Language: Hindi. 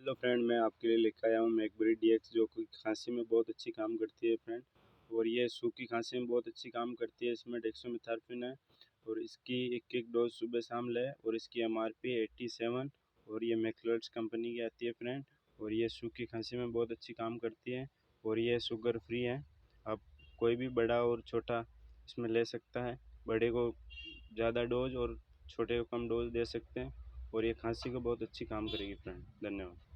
हेलो फ्रेंड, मैं आपके लिए लेकर आया हूँ मैकबेरी डीएक्स जो कि खांसी में बहुत अच्छी काम करती है फ्रेंड। और ये सूखी खांसी में बहुत अच्छी काम करती है। इसमें डेक्सामेथासोन है और इसकी एक डोज सुबह शाम लें। और इसकी एमआरपी 87 और ये मैक्लोड्स कंपनी की आती है फ्रेंड। और ये सूखी खांसी में बहुत अच्छी काम करती है और ये शुगर फ्री है। आप कोई भी बड़ा और छोटा इसमें ले सकता है। बड़े को ज़्यादा डोज और छोटे को कम डोज दे सकते हैं। और ये खांसी को बहुत अच्छी काम करेगी फ्रेंड। धन्यवाद।